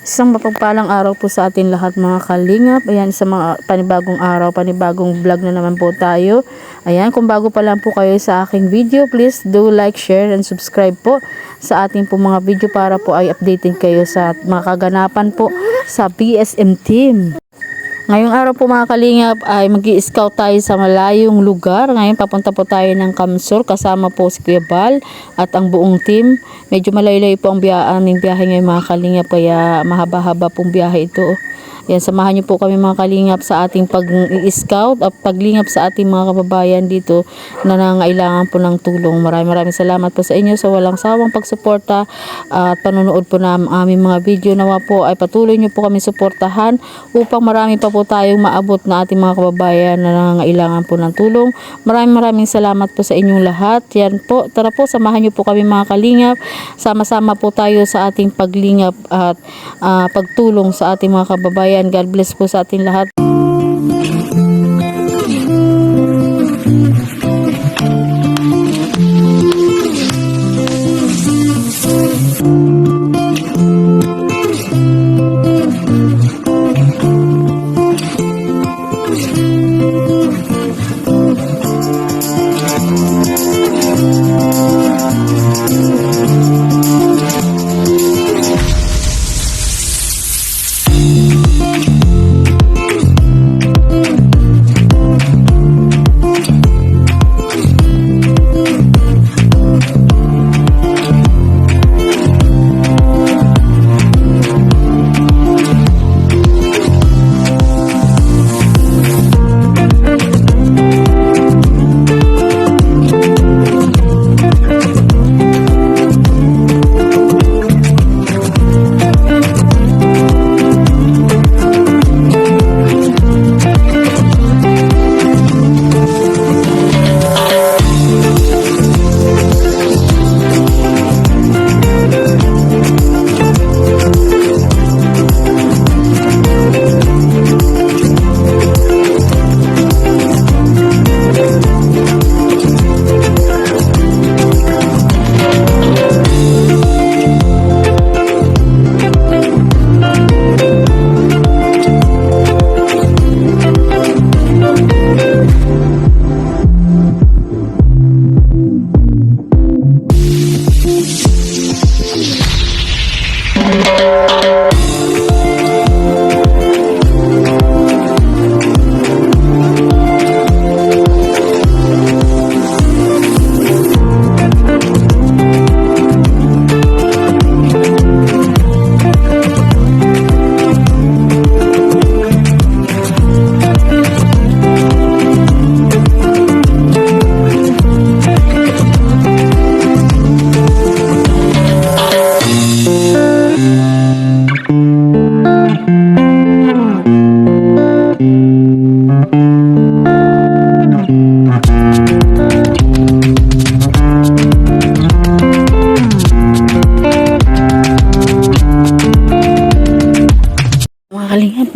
Isang mapagpalang araw po sa atin lahat mga kalingap. Ayan, sa mga panibagong araw, panibagong vlog na naman po tayo. Ayan, kung bago pa lang po kayo sa aking video, please do like, share, and subscribe po sa ating po mga video para po ay updating kayo sa mga kaganapan po sa BSM team. Ngayong araw po mga kalingap ay mag-i-scout tayo sa malayong lugar. Ngayon papunta po tayo ng Kamsur kasama po si Kuya Bal at ang buong team. Medyo malaylay po ang aming biyahe ngayon mga kalingap kaya mahaba-haba pong biyahe ito. Yan, samahan niyo po kami mga kalingap sa ating pag-i-scout at paglingap sa ating mga kababayan dito na nangailangan po ng tulong. Maraming salamat po sa inyo sa walang sawang pagsuporta at panonood po ng aming mga video. Nawa po ay patuloy niyo po kami suportahan upang marami pa po tayong maabot na ating mga kababayan na nangailangan po ng tulong. Maraming salamat po sa inyong lahat. Yan po, tara po, samahan niyo po kami mga kalingap. Sama-sama po tayo sa ating paglingap at pagtulong sa ating mga kababayan. God bless po sa ating lahat.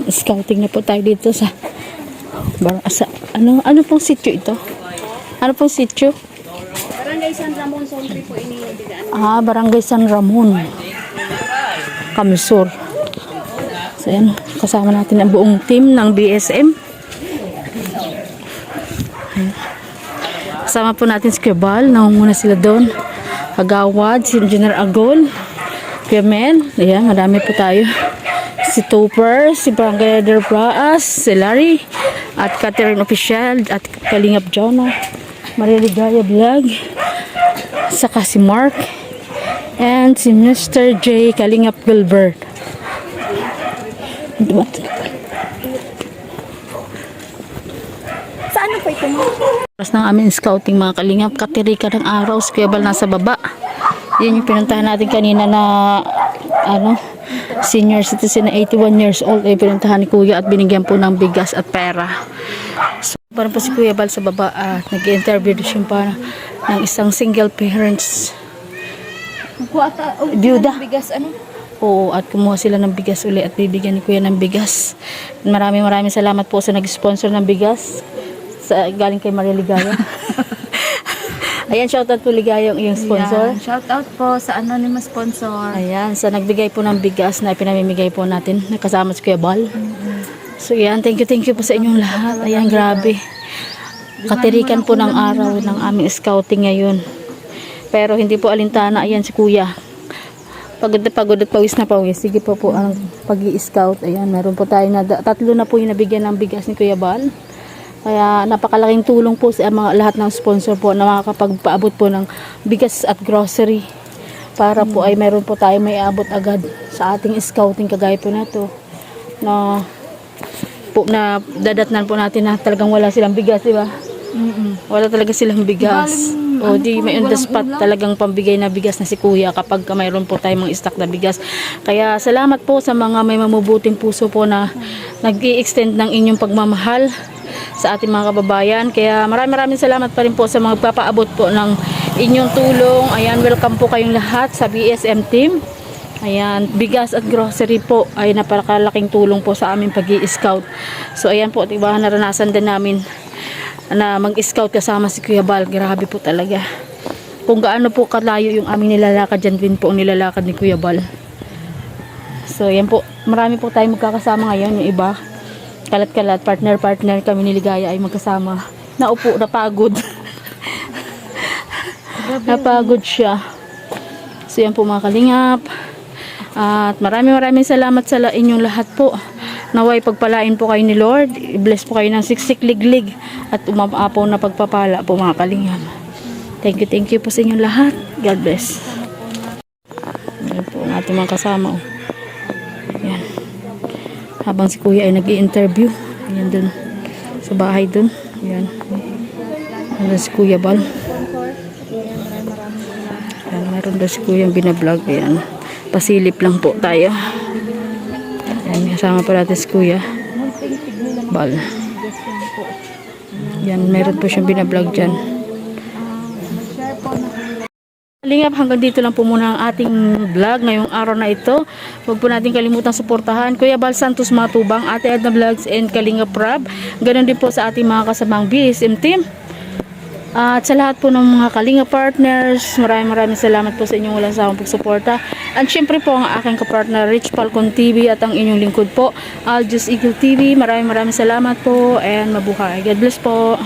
Scouting na po tayo dito sa ano pong sitio ito? Ano pong sitio? Barangay San Ramon, Sonri po iniindigaan. Barangay San Ramon, Kamsur. So yan, kasama natin ang buong team ng BSM. Kasama po natin si Kuya Bal, nangunguna sila doon. Agawad, si Engineer Agol, Kuya Men, ayan, madami po tayo. Si Topper, si Barangay Leader Braas, si Larry, at Catherine Official, at Kalingap Jonah, Maria Ligaya Vlog, saka si Mark, and si Mr. J. Kalingap Gilbert. Saan po ito mo? Oras ng aming scouting mga kalingap, katirika ng araw, si Kuya Bal nasa baba. Yan yung pinuntahan natin kanina na senior citizen na 81 years old ay pinuntahan ni Kuya at binigyan po ng bigas at pera. So, parang po si Kuya Bal sa baba at nag-interview siya pa ng isang single parents. Byuda. Bigas ano? Oo, at kumuha sila ng bigas uli at bibigyan ni Kuya ng bigas. Maraming salamat po sa nag-sponsor ng bigas galing kay Maria Ligaya. Ayan, shoutout po Ligaya yung iyong sponsor. Ayan, shout out po sa anonymous sponsor. Ayan, sa nagbigay po ng bigas na pinamimigay po natin. Nakasama si Kuya Bal. So yan, thank you po sa inyong lahat. Ayan, grabe. Katirikan po ng araw ng aming scouting ngayon. Pero hindi po alintana. Ayan si Kuya. Pagod at pawis na pawis. Sige po ang pag-i-scout. Ayan, meron po tayo na tatlo na po yung nabigyan ng bigas ni Kuya Bal. Kaya napakalaking tulong po sa mga lahat ng sponsor po na makakapagpaabot po ng bigas at grocery. Para po ay meron po tayo may abot agad sa ating scouting kagaya po na to. Na dadatnan po natin na talagang wala silang bigas, di ba? Wala talaga silang bigas. O di may on the spot talagang pambigay na bigas na si Kuya kapag mayroon po tayong mga stock na bigas. Kaya salamat po sa mga may mamubuting puso po na nag-i-extend ng inyong pagmamahal sa ating mga kababayan. Kaya maraming salamat pa rin po sa mga papaabot po ng inyong tulong. Ayan, welcome po kayong lahat sa BSM team. Ayan, bigas at grocery po ay napakalaking tulong po sa aming pag-i-scout. So ayan po, diba, naranasan din namin na mag-scout kasama si Kuya Bal. Grabe po talaga. Kung gaano po kalayo yung aming nilalakad, dyan din po ang nilalakad ni Kuya Bal. So ayan po, marami po tayong magkakasama ngayon. Yung iba, kalat-kalat, partner kami ni Ligaya ay magkasama. Naupo, napagod. Napagod siya. So yan po mga kalingap. At maraming salamat sa inyong lahat po. Naway pagpalain po kayo ni Lord. I-bless po kayo ng siksik liglig at umaapaw na pagpapala po mga kalingap. Thank you po sa inyong lahat. God bless. Yan po ang ating mga kasama. Yan. Habang si Kuya ay nag-i-interview. Ayan dun. Sa bahay dun. Ayan. Ayan si Kuya Bal. Ayan, meron doon si Kuya yung binablog. Ayan. Pasilip lang po tayo. Ayan, kasama pa natin si Kuya Bal. Yan, meron po siyang binablog dyan. Lingap, hanggang dito lang po muna ang ating vlog ngayong araw na ito. Huwag po natin kalimutang suportahan Kuya Bal Santos Matubang, Ate Edna Vlogs and Kalingap Rab. Ganon din po sa ating mga kasamang BSM team. At sa lahat po ng mga Kalinga partners, maraming salamat po sa inyong walang sawang pagsuporta. At syempre po ang aking kapartner Rich Falcon TV at ang inyong lingkod po, Aljus Eagle TV. Maraming salamat po and mabuhay. God bless po.